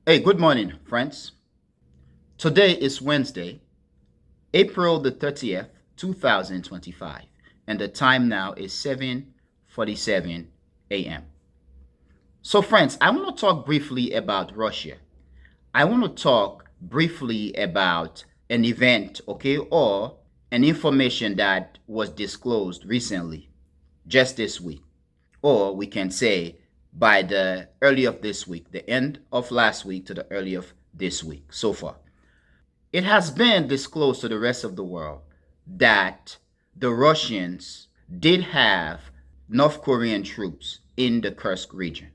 Hey, good morning, friends. Today is Wednesday, April the 30th, 2025, and the time now is 7:47 a.m. So, friends, I want to talk briefly about Russia. I want to talk briefly about an event, okay, or an information that was disclosed recently, just this week, or we can say by the early of this week, the end of last week to the early of this week so far. It has been disclosed to the rest of the world that the Russians did have North Korean troops in the Kursk region.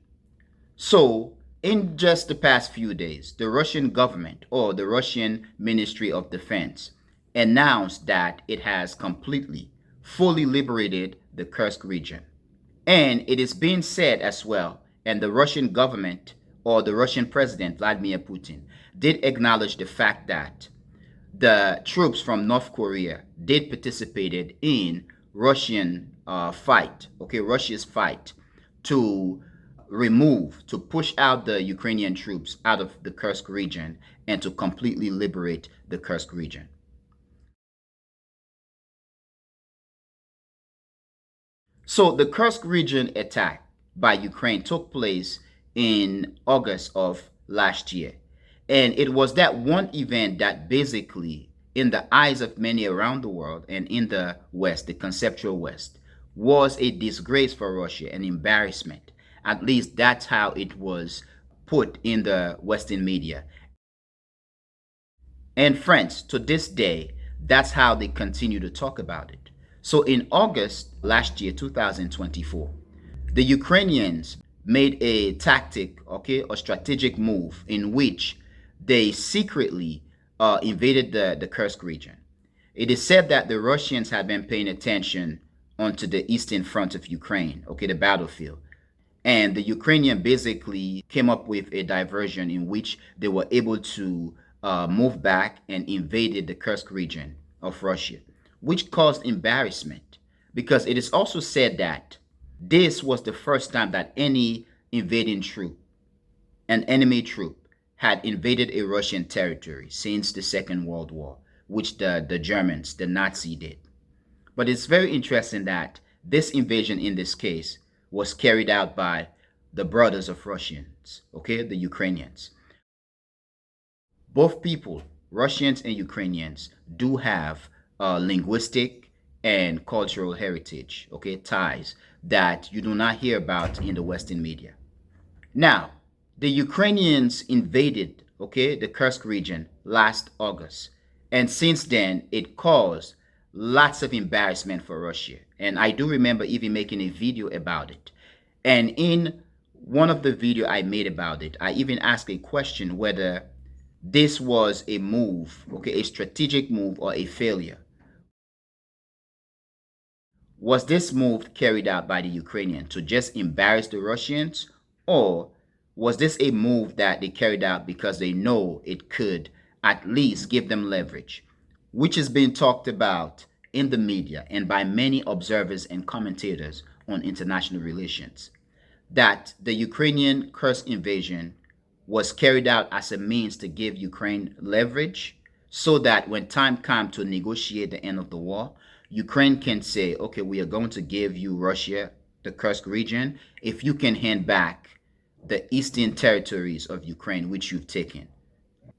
So, in just the past few days, the Russian government or the Russian Ministry of Defense announced that it has completely, fully liberated the Kursk region. And it is being said as well, and the Russian government or the Russian president, Vladimir Putin, did acknowledge the fact that the troops from North Korea did participated in Russian fight, okay, Russia's fight to to push out the Ukrainian troops out of the Kursk region and to completely liberate the Kursk region. So the Kursk region attack by Ukraine took place in August of last year. And it was that one event that basically, in the eyes of many around the world and in the West, the conceptual West, was a disgrace for Russia, an embarrassment. At least that's how it was put in the Western media. And friends, to this day, that's how they continue to talk about it. So in August last year, 2024, the Ukrainians made a tactic, okay, a strategic move in which they secretly invaded the Kursk region. It is said that the Russians had been paying attention onto the eastern front of Ukraine, okay, the battlefield. And the Ukrainian basically came up with a diversion in which they were able to move back and invaded the Kursk region of Russia, which caused embarrassment because it is also said that this was the first time that any invading troop, an enemy troop, had invaded a Russian territory since the Second World War, which the Germans, the Nazi, did. But it's very interesting that this invasion in this case was carried out by the brothers of Russians, okay, the Ukrainians. Both people, Russians and Ukrainians, do have linguistic and cultural heritage, okay, ties that you do not hear about in the Western media. Now, the Ukrainians invaded, okay, the Kursk region last August. And since then, it caused lots of embarrassment for Russia. And I do remember even making a video about it. And in one of the video I made about it, I even asked a question whether this was a move, okay, a strategic move or a failure. Was this move carried out by the Ukrainians to just embarrass the Russians, or was this a move that they carried out because they know it could at least give them leverage, which is being talked about in the media and by many observers and commentators on international relations, that the Ukrainian Kursk invasion was carried out as a means to give Ukraine leverage so that when time comes to negotiate the end of the war, Ukraine can say, okay, we are going to give you Russia, the Kursk region, if you can hand back the eastern territories of Ukraine, which you've taken.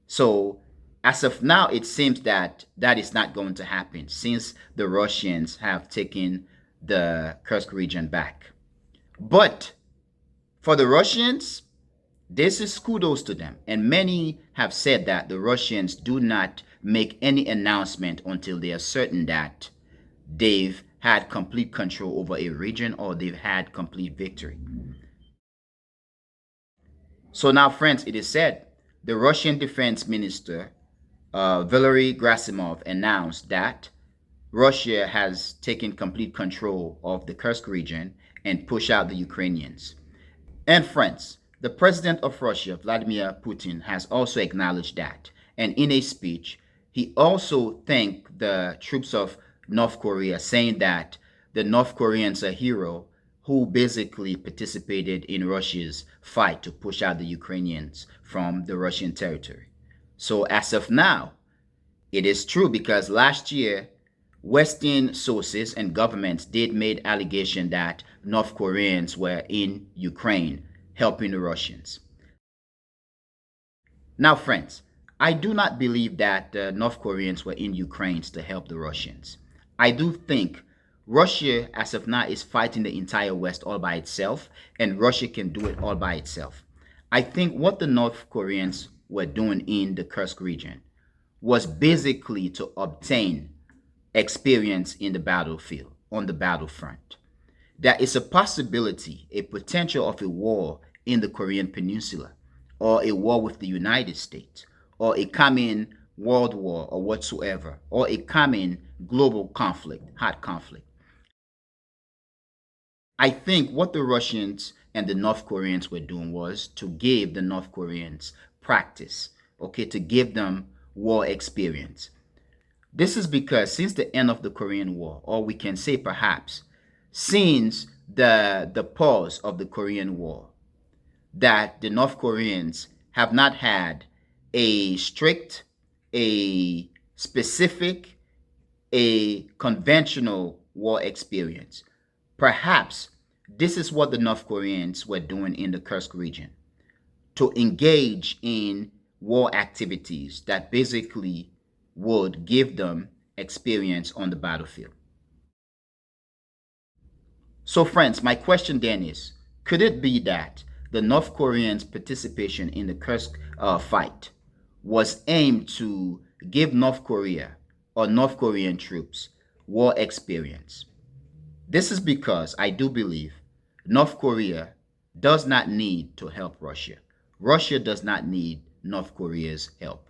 So, as of now, it seems that that is not going to happen since the Russians have taken the Kursk region back. But for the Russians, this is kudos to them. And many have said that the Russians do not make any announcement until they are certain that they've had complete control over a region or they've had complete victory. So now, friends, it is said the Russian defense minister, Valery Grasimov, announced that Russia has taken complete control of the Kursk region and push out the Ukrainians. And friends, the president of Russia, Vladimir Putin, has also acknowledged that. And in a speech, he also thanked the troops of North Korea, saying that the North Koreans are heroes who basically participated in Russia's fight to push out the Ukrainians from the Russian territory. So as of now, it is true because last year, Western sources and governments did make allegation that North Koreans were in Ukraine helping the Russians. Now, friends, I do not believe that North Koreans were in Ukraine to help the Russians. I do think Russia, as of now, is fighting the entire West all by itself, and Russia can do it all by itself. I think what the North Koreans were doing in the Kursk region was basically to obtain experience in the battlefield, on the battlefront. There is a possibility, a potential of a war in the Korean Peninsula, or a war with the United States, or a coming world war or whatsoever, or a coming global conflict, hot conflict. I think what the Russians and the North Koreans were doing was to give the North Koreans practice, okay, to give them war experience. This is because since the end of the Korean War, or we can say perhaps since the pause of the Korean War, that the North Koreans have not had a strict, a specific, a conventional war experience. Perhaps this is what the North Koreans were doing in the Kursk region to engage in war activities that basically would give them experience on the battlefield. So, friends, my question then is, could it be that the North Koreans' participation in the Kursk fight was aimed to give North Korea or North Korean troops war experience? This is because I do believe North Korea does not need to help Russia. Russia does not need North Korea's help.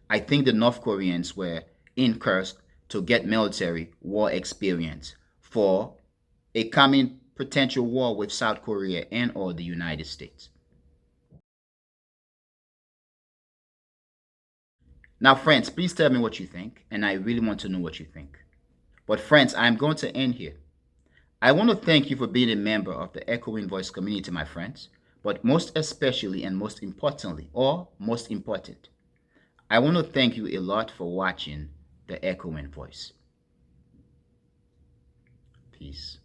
I think the North Koreans were in Kursk to get military war experience for a coming potential war with South Korea and or the United States. Now, friends, please tell me what you think, and I really want to know what you think. But friends, I'm going to end here. I want to thank you for being a member of the Echoing Voice community, my friends, but most especially and most importantly, or most important, I want to thank you a lot for watching the Echoing Voice. Peace.